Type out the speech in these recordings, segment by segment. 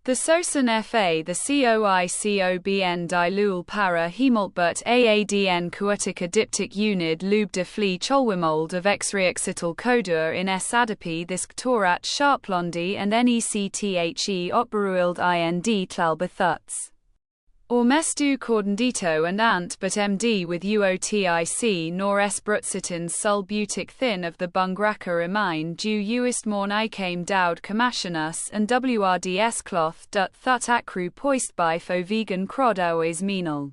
The sosan fa the coicobn dilul para hemoltbut aadn kuutica diptic unid lube de flee cholwimold of exreoxital codur in s adapi this ktorat sharplondi and necthe opberuild ind tlalbathuts. Or mestu cordendito and ant but md with uotic nor s brutsitins sul butic thin of the bungraka remain du uist morn icame dowd commassionus and wrds cloth dut thut acru poist by fo vegan crod always menal.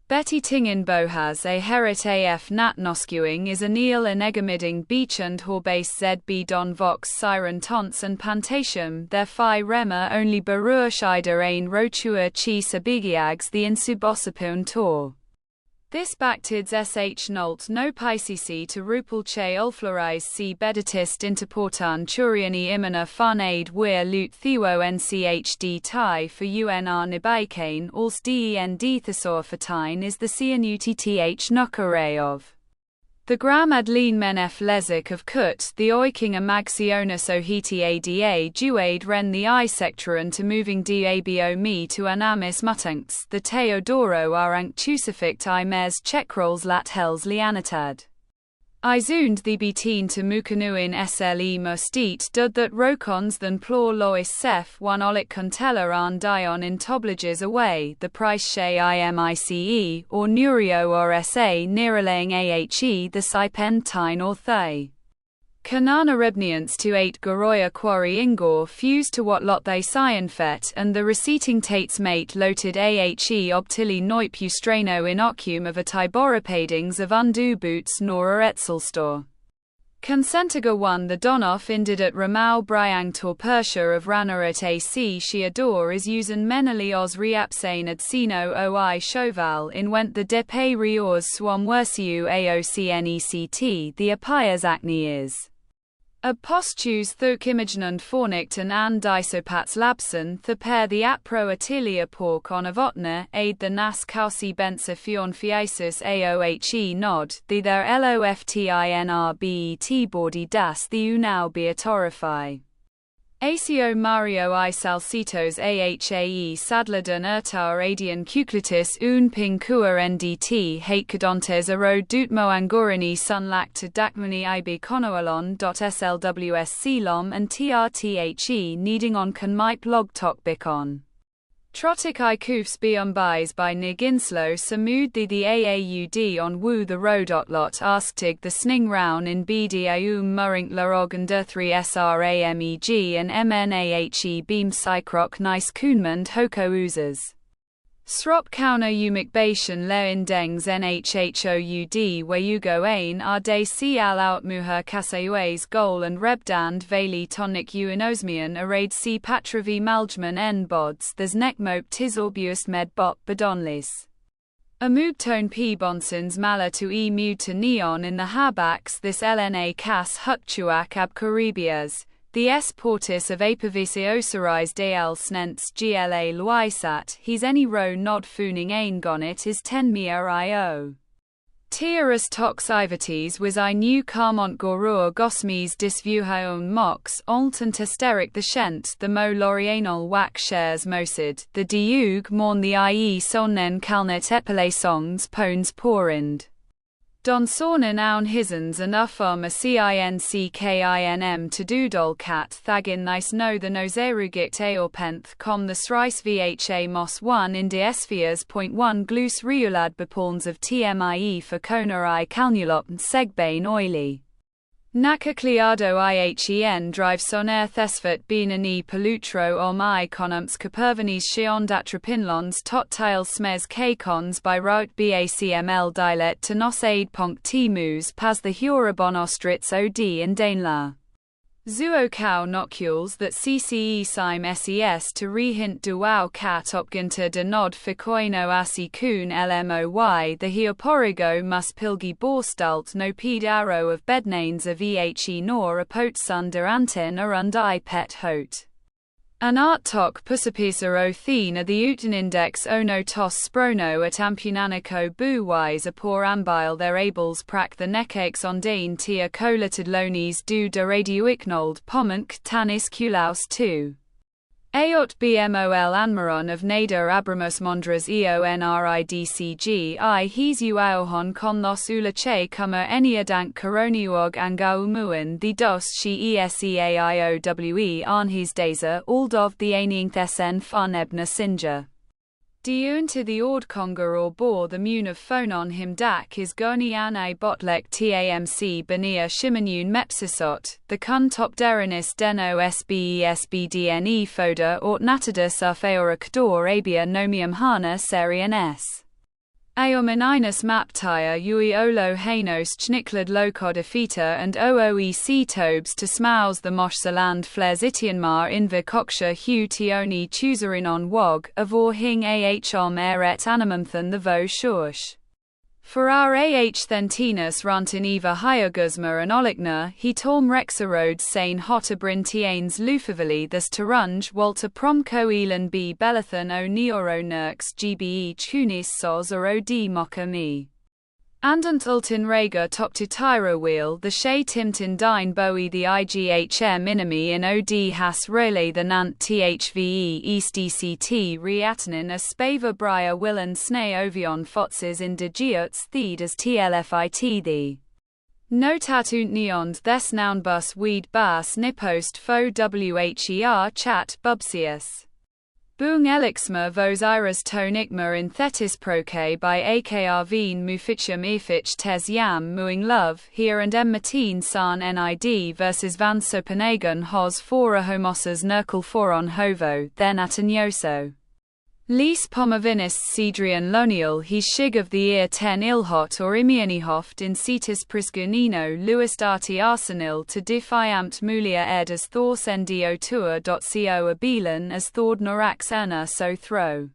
Betty Tingin Bohas a herit af nat noscuing is a neal enegamiding beach and horbase zb don vox siren tons and pantatium their phi rema only barur shider ein rotua chi sabigiags the insubosipun tor. This bactids sh nolt no pisces to rupal che ulflorise c bedatist interportan turiani imana funade wir lut theo nchd tie for unr nibicane als dend thesaurfatine is the cnutt nucare of. The gram adleen menef lezik of kut, the oiking a magsionis ohiti ada duade ren the I sectoran to moving dabo me to anamis mutanks, the teodoro arank tusifict I mes chekrolls lat hels lianatad. I zund the beteen to mukanuin sle mustit dud that rokons than plor lois sef one olik contella an dion in toblages away, the price she imice, or nurio or sa nearalaying ahe the sipentine or thay. Kanana rebniants to 8 Goroya quarry ingor fused to what lot they cyanfet and the receipting tates mate loted ahe obtili noip ustrano inoculum of a tiboropadings of undu boots nor a store. Consentiga 1 the donoff indid at Ramau Bryang tor Persia of Ranarat ac Shiador is usen menali os reapsane ad sino oi choval in went the depe riors swam wersiu aocnect the apias acne is. Ab postus thuk imaginund fornict an disopats labson the pair the apro atilia pork on avotna aid the nas causi bensa fion fiasis aohe nod the their loftinrbet body das the unau beatorify. Aco Mario I Salcitos Ahae Sadladan Ertar Adian Cuclitis un ping kuar ndt Hakadontes erode dutmo angorini sunlact dakmani ib konoalon slws silom and trthe needing on can mipe log tok bicon. Trotic I koofs buys by Niginslo samud the aaud on woo the lot asktig the sning round in bdaum murink larog and 3 srameg and mnahe beam cycroc nice koonmund hoko oozes. Srop kauna umikbation lein dengs nhhoud wayugo ain are de si al out muher kasayues goal and rebdand veli tonic uinosmian arrayed si patravi maljman en bods there's nekmope tisorbius med bop badonlis. A moodtone p bonsons mala to e mute to neon in the habax this lna cas hukchuak ab caribias. The S. portis of Apavici Osiris de al snents gla luisat, he's any ro nod fooning ain gonit is 10 mir io. Tierus tox ivates was I new carmont gorur gosmes disvuhaon mox, ont and testeric the shent, the mo lorianol whack shares mosid, the diug morn the ie sonnen calnet epile songs pones porind. Don sornan aun hisens and uffam a cinckim to doodol cat thagin nice no the noserugict aorpenth com the srice vha mos 1 in de espheres.1 glus riulad bepawns of tmie for conari calnulop and segbane oily. Naka cliado ihan drive soner thesfat benani pelutro om I conumps capervanes shion datrapinlons tot tile smes kcons by route bacml dilet to nos aid ponk timus pas the hurabon ostrits od and dainla. Zuo cow nocules that cce sim ses to rehint duau cat opginter de nod ficoino asi kun lmoy the heoporigo mus pilgi borstalt no ped arrow of bednanes of ehe nor a pot sunder anten arund I pet hot. An art tok pusapisa o thena the utin index ono tos sprono at ampunanico bu wise a poor ambile their ables prac the necaix ondane tia colatid lonis du de radioicnold pomank tanis culaus 2. Aot bmol anmaron of nader abramos mondras eonridcg I hes uaohon con los ulache kuma eniadank coroniuog angau the dos she eseaiowe arnhes daza aldov the aniengthesen fun ebna sinja. Diun to the ord conger or bor the mun of phonon him dak is goni an a botlek tamc benia shimanun mepsisot, the kun top derinis deno sbesbdne foda ort natadus arphaora cador abia nomium hana serian s. Aomeninus maptire ui olo hanos chniklad lokod afita and ooec tobes to smouse the moshsaland fles itianmar inver koksha hu tioni chuserinon wog, avor hing ahom eret animumthan the vo shush. For our thentinus rantin eva hyogusma and olikna, he torm rexarodes sane hotterbryn tianes lufavali thus tarunge walter promco elan b belathan o neoro nurks gbe chunis soz or od mocha me. Andant ultin rega top to tyro wheel the shay timtin dine bowie the ighm inami in od has relay the nant thve east ect reatanin as spava bria willan snay ovion fotzes in de geots theed as tlfit the. No tatunt neond thes noun bus weed bas nipost fo wher chat bubsius. Boong elixma vos iris tonicma in thetis proke by akrveen mufichum ifich tes yam muing love here and emmateen san nid versus van sopenagon hos fora homosas nerkel foron hovo then atanyoso. Lis pomavinis cedrian lonial he shig of the ear 10 ilhot or imianihoft in cetus prisgunino luist arti arsenal to defiamt mulia ed as thors ndo tour.co abilan as thord norax erna so throw.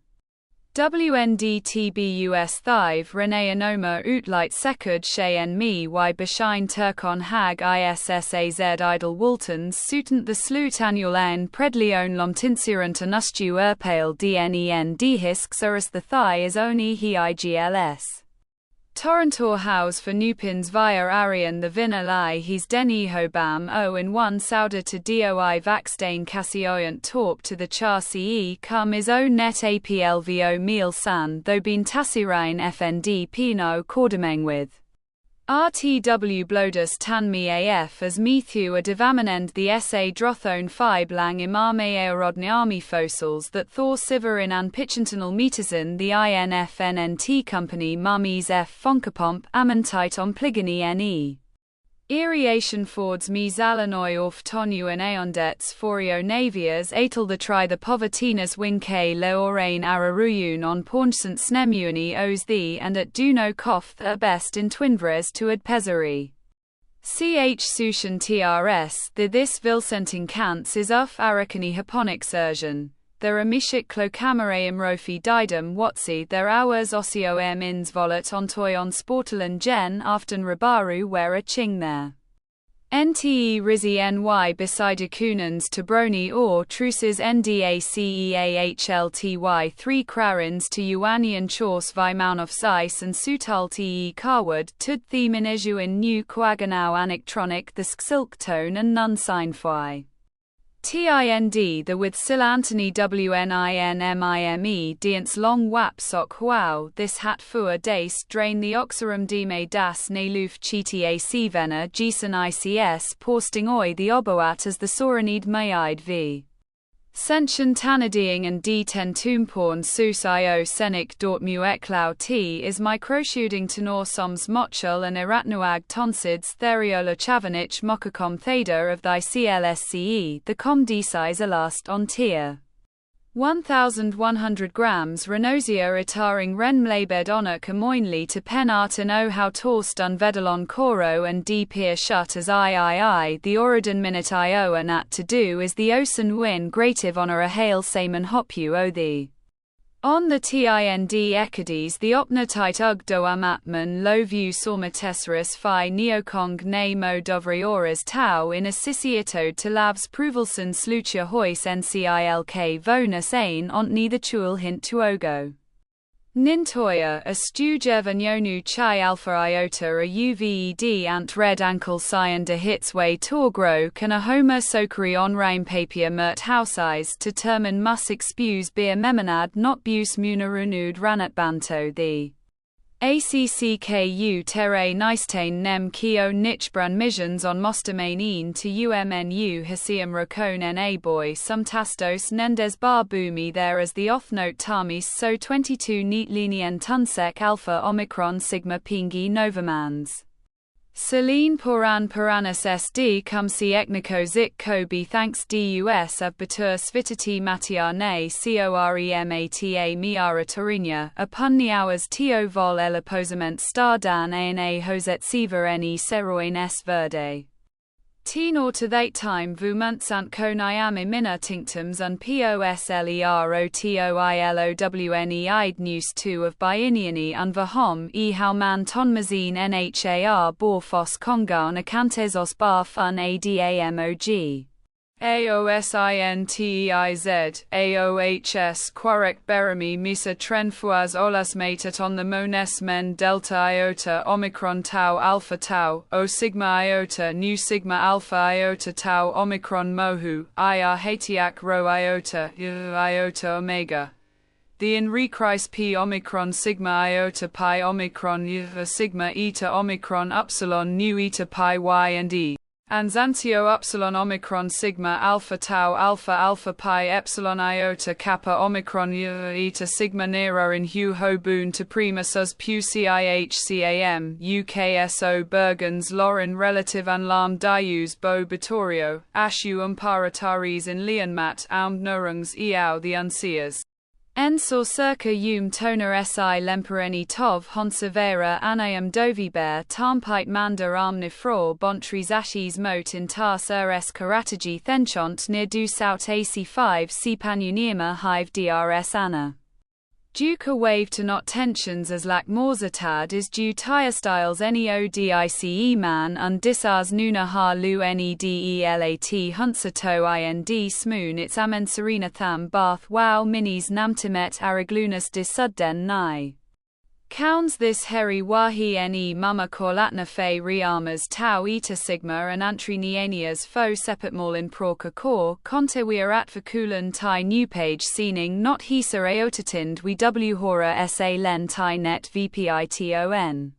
WNDTBUS thive Rene Anoma Utlight Sekud Shay me y Bashine Turkon Hag ISSAZ Idle Waltons Sutant the Slut Annual N Predleon Lomtinsirant Anustu Erpale DNEN Dehisks Urus the Thigh is only he igls. Torrentor house for Nupins via Arian the Vinalai he's Deniho Bam O in 1 Sauda to Doi Vaxdane Cassioyant Torp to the Char Ce cum is O net APLVO meal san though been Tassirine FND Pino Cordameng with. RTW Blodus Tanmi AF as Methu a devaminend the SA Drothone Fibe Lang Imame Aerodni Army fossils that Thor Siverin and Pichentinal Metazin the INFNNT Company Mummies F Fonkapomp Amantite on Pligany NE. Iriation Fords me Zalanoi orf tonu and aondets forio navias atal the tri the povertinus winke leorain araruyun on paunchsant snemuani os the and at duno koth at best in twinvres to ad pesari. Ch sushan trs the this vilsenting kants is uf arakani haponic surgeon. There are mishik clocamere imrofi didum watsi there hours ossio ins volat ontoy on sportalan gen aften rabaru where a ching there. Nte rizi ny beside kunans to broni or truces ndaceahlty 3 crarins to uanian chors vi maun of sice and sutal te carwood tud themin ejuin new quaganau anictronic the silk tone and nun sign phi. Tind the with sil Antony WNINMIME dients long wap sok wow this hat fua dace drain the oxorum dime das ne luf chiti ac vena gison ics posting oi the oboat as the soranid mayide v. Sentient tanadeing and d10 toomporn sus io scenic dort mueklau t is microshooting tenor soms mochel and eratnuag tonsids theriola chavanich mokacom theta of thy clsce the com size alast on tier. 1,100 grams Renosia itaring renmlebed honor camoinly to penart and o how torstun vedalon coro and d peer shut as III the Oridan minute io and at to do is the osen win greative honor a hail saman hopu o the. On the tind ecades the opnotite ugdoam atman low view sorma tesserus phi neokong ne mo dovrioras tau in assiciatode to labs pruvelson slucha hois ncilk vonus ain ontni the chul hint to ogo. Nintoya, a Stujevanyonu Chai Alpha Iota a UVED ant red ankle cyan de hitsway torgro can a homer sokari on rime papier mert houseize determine mus expuse beer memonad not bus munarunud ranat banto the ACCKU terre neistain nem kio nichbran missions on mostamainin to umnu hasium rokon na boy some tastos nendes bar boomi there as the off-note tamis so 22 neat linien tunsek alpha omicron sigma pingi novamans. Celine Poran Poranus SD cum si ekniko zik kobi thanks dus av betur svitati matiarne coremata miara torinia, a punni hours tio vol el aposament stardan ana hoset siva ne seroin s verde. Teen or to that time vu muntsant koniam imina tinctums un poslerotoilowne id news 2 of biiniani un vahom e how man ton mazine nhar borfos kongan acantesos bar fun adamog. AOSINTEIZ, AOHS Quarek Berami Misa Trenfuaz Olas Matat on the Mones Men Delta Iota Omicron Tau Alpha Tau, O Sigma Iota Nu Sigma Alpha Iota Tau Omicron Mohu, IR Hatiak Rho Iota, Iota Omega. The Enrecris P Omicron Sigma Iota Pi Omicron Sigma Eta Omicron Upsilon Nu Eta Pi Y and E. Anzantio Upsilon Omicron Sigma Alpha Tau Alpha Alpha Pi Epsilon Iota Kappa Omicron Eta Sigma Nera in Hu Ho Boon to Prima Sus Pu CIHCAM UKSO Bergens Lauren Relative Anlam Dius Bo Bitorio Ashu Umparataris in Leonmat Aum Norungs Eau the Unseers. Ensor circa toner si lempereni tov honsevera anayam doviber tarmpite manda nifror bontries ashis mote in tas rs karatagi thenchont near du saut ac5 cpanunima hive drs anna. Duca wave to not tensions as lac morzatad is due tire styles neodice man undisars nuna ha lu nedelat hunsato ind smoon its amen serena tham bath wow minis namtimet araglunus dis sudden nai. Counds this heri wahi ne mama corlatna fe riamas tau eta sigma and antri nianias fo sepatmal in proca core conte we are at vaculan tai new page scening not hisa aotatind we w hora sa len tai net vpiton.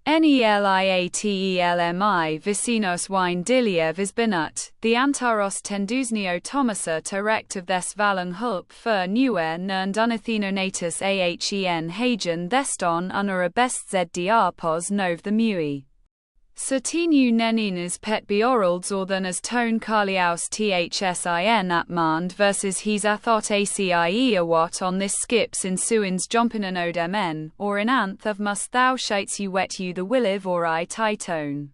Neliatelmi vecinos wine diliev isbinut, the antaros tenduznio tomasa terect of this valang hulp fur newer nern dunathenonatus ahen hagen theston unera best zdr pos nov the mui. Certinu neninas pet beoralds or than as tone carliaus thsin at mand versus he's athot acie a wat on this skips in suins jompinan mn, or in anth of must thou shites you wet you the williv or I titone.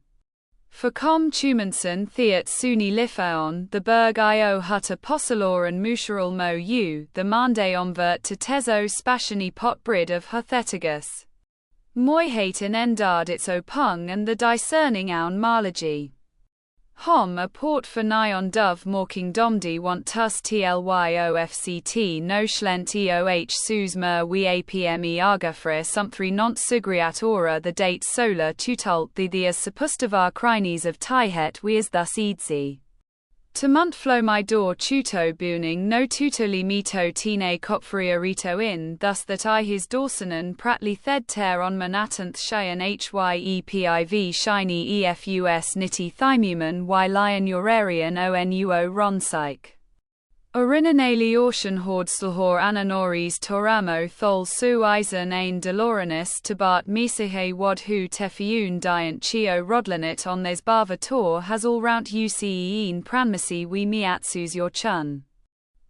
For com tumanson theat suni lifeon, the berg io hutta possilor and musharal mo u, the mande omvert to tezo spatiani pot brid of huthetigus. Moihate in endard its opung and the discerning aun marlogy. Hom a port for nyon dove morking domdi want tus tlyofct no schlent eoh sus mer we apme argafre somethri nont sugriat ora the date solar tutult the as suppustavar crines of tihet we as thus edsy. To munt flow my door tuto booning no tutoli mito tine kopfria rito in thus that I his dorsanen pratly thed ter on manatanth shayan hyepiv shiny efus nitty thymuman y lion urarian onuo ronpsych. Orinanali ocean hord slhor ananoris toramo thol su eisen ein deloranus tabat misahe wadhu tefiun diant chio rodlanit on this bava tor has all round uceen pranmasi we miatsus your chun.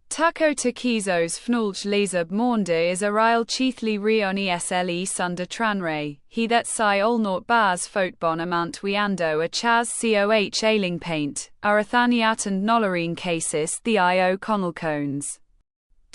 Taco takizos fnulch lesab maunde is a rile chiefly rioni sle sunder tranre, he that si olnort baz fotbon amount we ando a chaz coh ailing paint, arathaniat and nolorine cases the io connelcones.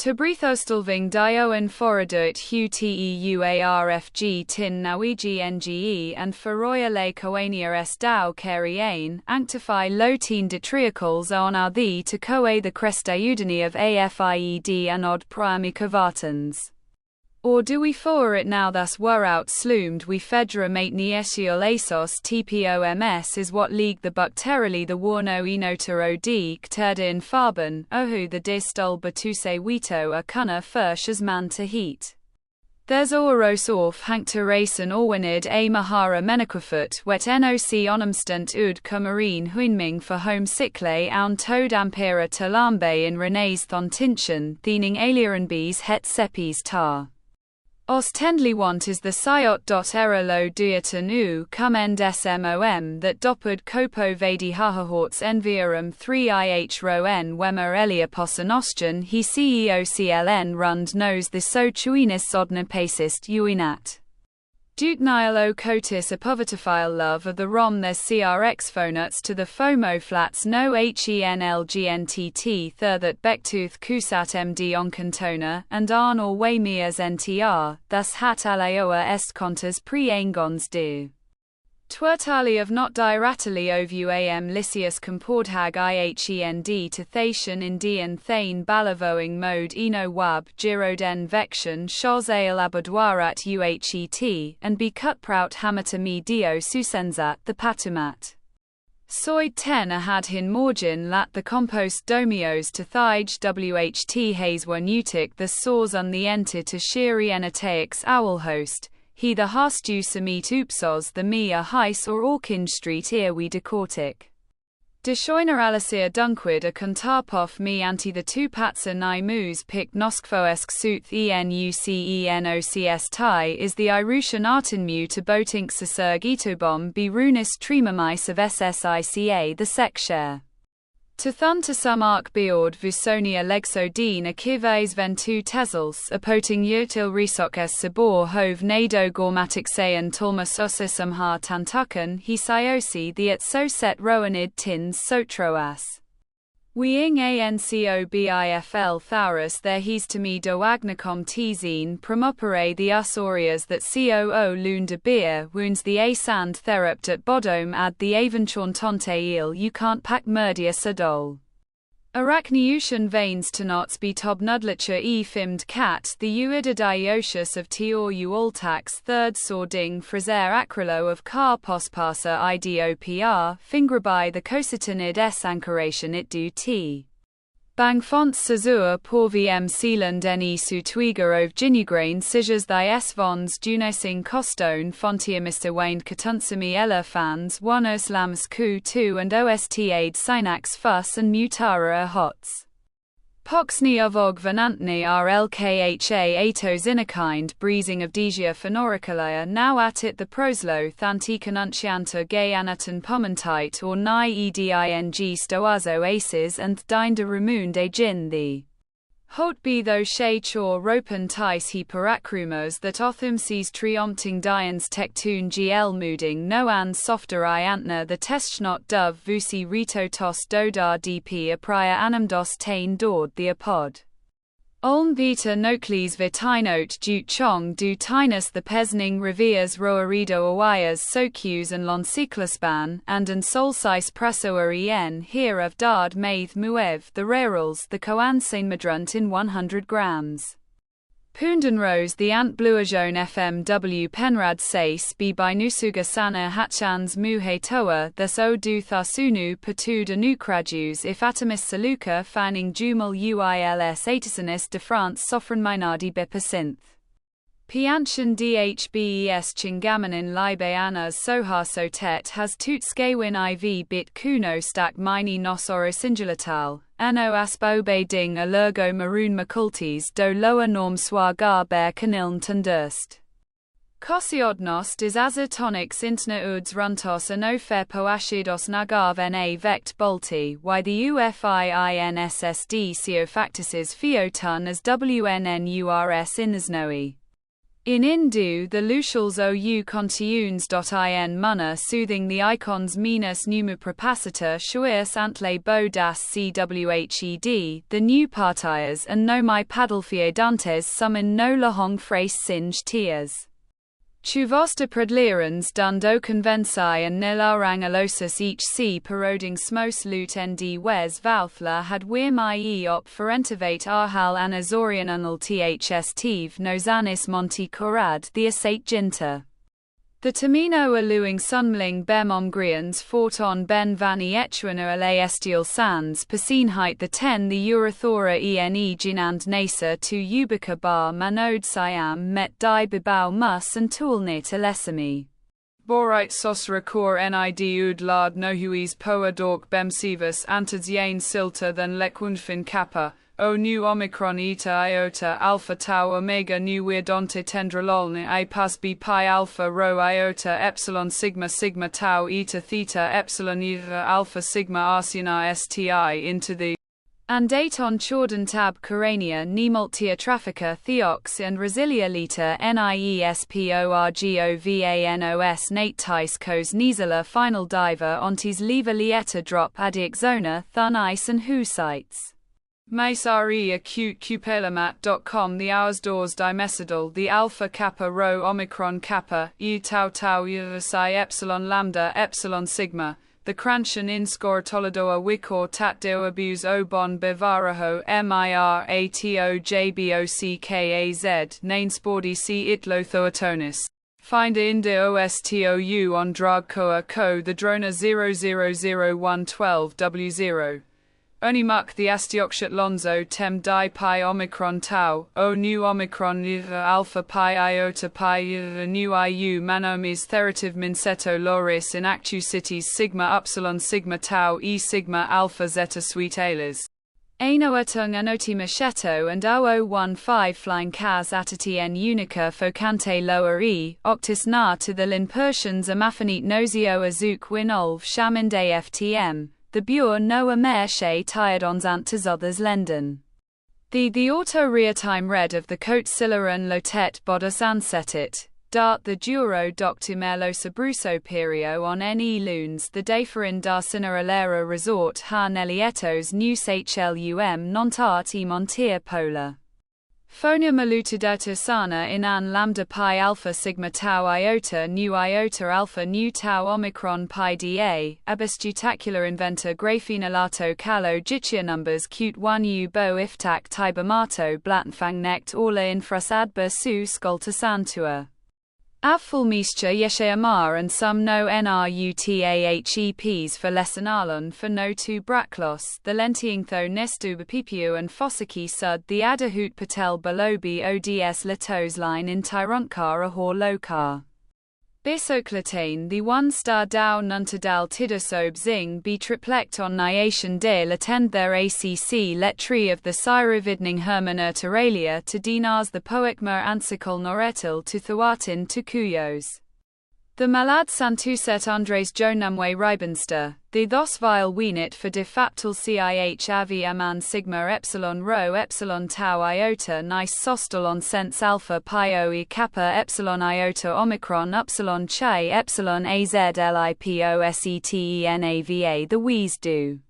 To breathostelving dio and foraduit hu teuarfg tin nawiji nge and feroya le coania s dau keriane, anctify low teen detriacles on are thee to coe the crestaudini of afied anod priamikovatans. Or do we for it now thus were out sloomed we fedra mate niesiol asos tpoms is what league the bacterili the warno enotero d kterdin farben, ohu the distol batuse wito a kunna firsch as man to heat. There's oros orf hank to race and orwinid a mahara menaquafoot wet noc onumstant ud kumarine huinming for home sickle aun toad ampera talambe in rene's thontintion thiening aliaran bees het sepis tar. Ostendly want is the siot. Era lo duetan u cum end smom that dopped copo vadi hahahorts enviarum 3 ro n wemmer elia possenostion he ceocln rund knows the so chuinis sodna pasist uinat. Duke Nilo cotis apovitophile love of the rom there's crx phonuts to the FOMO flats no henlgntt that Bechtooth kusat md oncantona and arn or waymias ntr, thus hat alaoa est contas pre-angons do. Twertali of not diratali ovu am Lysius compordhag ihend to Thatian Indian thane balavoing mode eno wab giroden vection shoz ale abudwarat uhet and be cutprout hamata me dio susenzat the patumat. Soid 10 had hin morgin lat the compost domios to thige wht haze were nutic the saws on the enter to shiri enateix owl host. He the hastu samit upsos the me a heis or Orkin street ear we decortic. De shoiner alasir dunquid a contarpof me anti the two patsa ni moos pic noskfoesk suth enucenocs tie is the Irushan artinmu to botink sasurg etobom be runis tremamice of ssica the sekshare. To thun to some arc beord vusonia legsodine a kives ventu tesels apoting yertil resok es sabor hove nado gormaticsean tulmus osisumha tantukan he siosi the at so set roanid tins sotroas. Weing ancobifl thaurus there he's to me doagnacom tzine promopere the usorias that coo loon de beer wounds the a sand therupt at bodom ad the avenchorn tonte eel you can't pack murdia sadol. Arachniution veins to knots be tob nudlicher e fimmed cat the uididiotius of tior uoltax third sording fraser acrylo of car pospasa idopr fingraby the cositinid s anchoration it do t. Bang fonts sazur porvi m sealand ne su twiger ov ginugrain sijas thy s vons junesing costone fontiamista waned katunsami ella fans one oslams ku 2 and ost aid synax fuss and mutara hots. Poxni of og venantni rlkha atos inakind breezing of desia phenoricalia now at it the proslo thanticanuncianta gay anatan pomantite or ni eding stoazo aces and dinda remunde gin the. Hot be though she chor ropen tis he paracrumos that othum sees triumpting dians tectun gl mooding noan softer iantna the testschnot dove vusi rito tos dodar dp a prior animdos tain dord the apod. Olm vita nocles vitinote dute chong du tinus the pesning reveres roarido awayas socus and lonciclusban, and solcis prasoarien here of dard maith muev the rarels the coansain madrunt in 100 grams. Pundenrose the ant bluajon fmw penrad sais be by nusuga sana hachans muhe toa thus o du thasunu patud anukrajus if atomis saluka fanning jumal uils atasanis de France soffren minardi bipacinth. Pianchan dhbes chingamanin libeanas soha sotet has tut skawin iv bit kuno stack mini nos orosingulatal, ano aspobe ding allergo maroon macultis do lower norm swagar bear caniln tundurst. Kosiodnost is azotonics intna uds runtos anofer poashidos nagav na vect bolti y the ufiinssd ceofactices fiotun as wnnurs inasnoi. In Indu the Lucials ou contiunes.in munna soothing the icons minus pneumopropacitor shuius antle bo das cwhed, the new partias and no my paddlefie dantes summon no lahong frace singe tears. Chuvosta predlerens dund okenvensai and nilarang alosus each c paroding smos lut nd wes vouthla had weirm ie op forentivate arhal anazorian unal ths tiv nozanis monti corad the asate ginta. The Tamino aluing sunmling bemom grians fought on ben vani echuana ala estial sands pasinheit the 10 the Urathora ene ginand nasa to ubica bar manode siam met di bibau mus and toolnit alesami. Borite sosra kor nid ud lard nohuis poa dork bemsivus antids yain silta than lekunfin kappa. O nu omicron eta iota alpha tau omega nu weirdonte tendralolne I pas b pi alpha rho iota epsilon sigma sigma tau eta theta epsilon eta alpha sigma arsiana sti into the andaton chordan tab corania nemultia traffica theox and resilia lita niesporgovanos nate tis cos nisala final diver ontis leva lieta drop adixona thun ice and who sites. Mace acute cupelamat.com The hours doors dimesidal the alpha kappa rho omicron kappa e tau tau psi epsilon lambda epsilon sigma the cranchen in score tolodoa wicor tat deo abuse o bon bevaraho miratoJBOCKAZ nain spordi c itlothoatonis. Find inde ostou on drag coa co the drona 000112W0. Onimuk the astiokshat lonzo tem di pi omicron tau, o nu omicron alpha pi iota pi nu iu manomis therative minseto loris in actu cities sigma upsilon sigma tau e sigma alpha zeta sweet alas. Ainoatung anoti macheto and 0015 flying cas atati en unica focante lower e, octis na to the lin Persians amafanit nosio azuk winolv shaminde ftm. The Bure Noah Mershe tired on Zantas others Lenden. The auto rear-time red of the coat Silaran Lotet Bodas Ansetit, Dart the Duro Doctor Merlosa Bruso Perio on Ne Loons the Daferin Darsina Alera Resort Ha Nelietos News HLUM Nontart e Montier Polar. Phonia malutidata sana in an lambda pi alpha sigma tau iota alpha nu tau omicron pi da, abestutacular inventor graphene lato calo gitia numbers cute 1 u bo iftak tibamato blatnfang nect orla infras adber su scolta santua. Avful mischa yeshe amar and some no nrutaheps for lessenalon for no two braklos, the lentiingtho nestu bepipiu and fossiki sud the adahut patel belobi ods latos line in tyrontkar ahor lokar. Bisoclatane the 1-star dao nuntadal tidosob zing be triplect on niation dale attend their acc let tree of the syrovidning herman erteralia to dinars the poekmer ansikol noretil to thuatin to kuyos. The malad santuset Andres Jonamwe Ribenster, the thosvile weenit for de factal cih avi aman sigma epsilon rho epsilon tau iota nice sostal on sense alpha pi oe kappa epsilon iota omicron upsilon chi epsilon azliposetenava the wheeze do.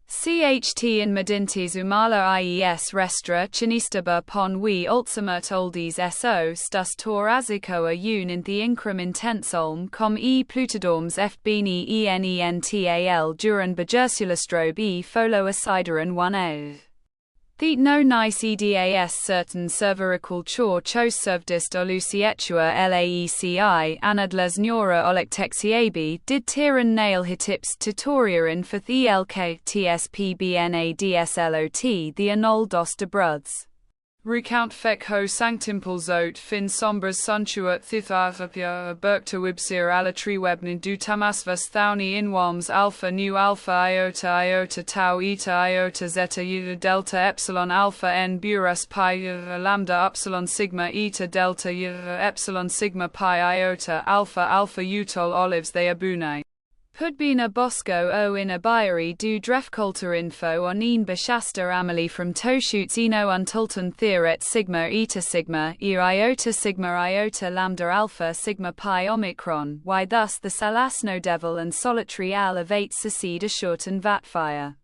CHT in Medintes Umala IES Restra Chinistaba pon we ultimate oldies SO stus tor azikoa un in the incrum intensolm com e plutodorms fbini enental duran bajersulastrobe e folo asideran 1a. The no nice EDAS certain serverical chor chose servdist olucietua laeci anadlas neura olectexiabi did tiran nail hitips tutoriarin for the elk tspbna dslot the anol dos de bruds. Recount fek ho sanctimpulzot fin sombras suntuat thitharapia berkta wibsir alatri webnin du tamasvas thauni inwalms alpha nu alpha iota tau eta iota zeta eta delta epsilon alpha n burus pi lambda upsilon sigma eta delta epsilon sigma pi iota alpha utol olives they abunai. Pudbina Bosco o in Abayari du Drefkolter info on een Bashasta Amelie from Toshoots eno untultan theoret sigma eta sigma iota lambda alpha sigma pi omicron why thus the salasno devil and solitary al evate secede ashort and vatfire.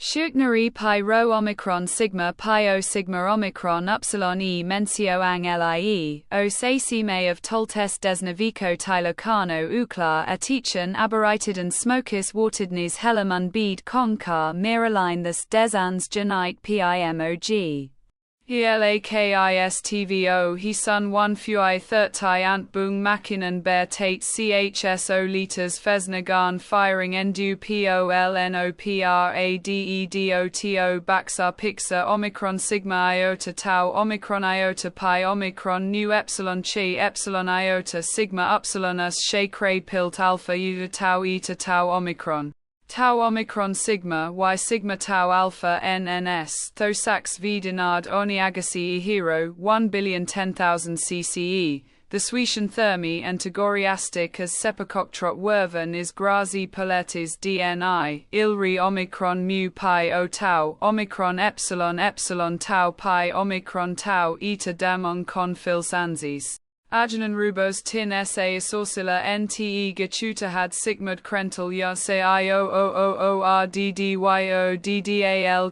Shuknari pi rho omicron sigma pi o sigma omicron upsilon e mencio ang lie, o sacime of toltes desnavico tilocano uklar atichan aberrated smokis wartidnis helamun bead konkar miraline this desans janite pimog. Elakistvo he sun 1 fui 30 ant bung makinan bear tate chso liters fesnagan firing endu polnopradedoto baxar pixa omicron sigma iota tau omicron iota pi omicron nu epsilon chi epsilon iota sigma upsilon us shakre pilt alpha eta tau omicron. Tau omicron sigma y sigma tau alpha nns thosax v dinard oni agassi e hero 1,010,000 cce. The Swetian thermi and Tagoriastic as sepacoctrot werven is grazi poletis dni, ilri omicron mu pi o tau, omicron epsilon tau pi omicron tau eta damon con filsanzis. Ajanan rubos tin sa isorsila nte gachuta had sigmad krental ya se iooorddyo ddalkiilol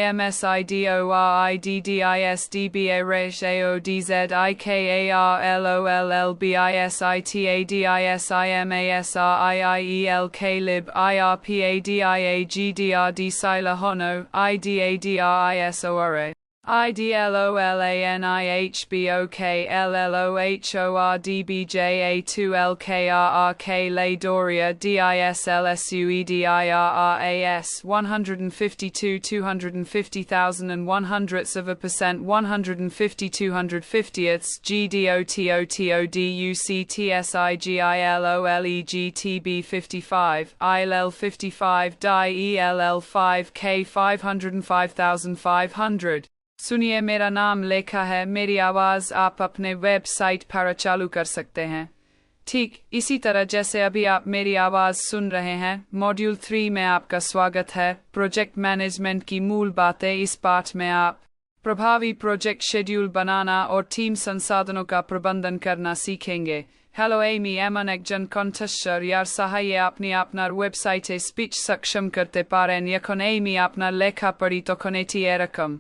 imsidoriddisdba resh aodzikkarllbisimadisimasrielk lib irpadiagdrd sila hono idadrisore. IDLOLANIHBOKLLOHORDBJA2LKRRK Lay Doria DISLSUEDIRRAS 152 250,000 and 100% 150 250ths GDOTOTODUCTSIGILOLEGTB 55 ILL 55 DI ELL 5K 505,500 सुनिए मेरा नाम लेखा है मेरी आवाज़ आप अपने website पर चालू कर सकते हैं ठीक इसी तरह जैसे अभी आप मेरी आवाज़ सुन रहे हैं मॉड्यूल 3 में आपका स्वागत है प्रोजेक्ट मैनेजमेंट की मूल बातें इस पाठ में आप प्रभावी प्रोजेक्ट शेड्यूल बनाना और टीम संसाधनों का प्रबंधन करना सीखेंगे हेलो एमी एमन एक जन कॉन्टेस्टर यार सहाय अपनी अपनार वेबसाइटे स्पीच सक्षम करते पारें यखन एमी अपनार लेखा पढ़ी तखन एटी एरकम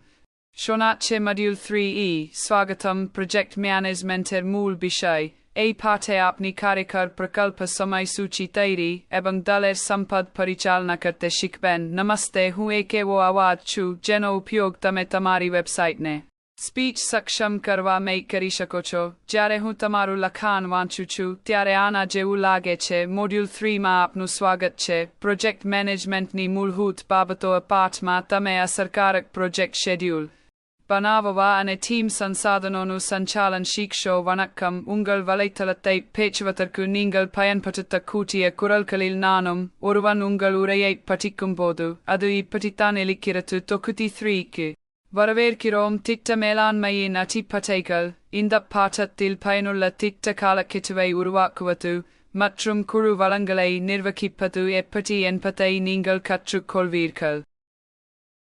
Shonache Module 3e Swagatam Project Managementer Mool Bishay A Pate Apni Karikar Prakalpa Samay Suchi Tairi Ebang Daler Sampad Parichalna Karte Shikben Namaste Hu Eke Wo Awad Chu Jeno Upyog Tame Tamari website ne Speech Saksham Karwa Make Kari Shako Cho Jare Hu Tamaru Lakhan Wanchu Chu Tyare Ana Jeu Lage Che Module 3 Ma Apnu Swagat Che Project Management Ni Mulhut Babato Apat Ma Tame Asarkarak Project Schedule Banavava ane team sansadhanonu sanchalan shiksho vanakkam ungal valaitalathai pechuvatharku neengal payanpatutta kootiya kuralkalil nanum oruvan ungal urayai patikkumbodhu adu ippatithan ilikkirattu tokuthi 3க்கு வரவேற்கிறோம் திட்ட மேலாண்மையின் அடிப்படைகள் இந்த பாடத்தில் பயனுள்ள திட்ட காலக்கெடுவை உருவாக்குவது மற்றும் குழு வளங்களை நிர்வகிப்பது எப்படி என்பதை நீங்கள் கற்றுக்கொள்வீர்கள்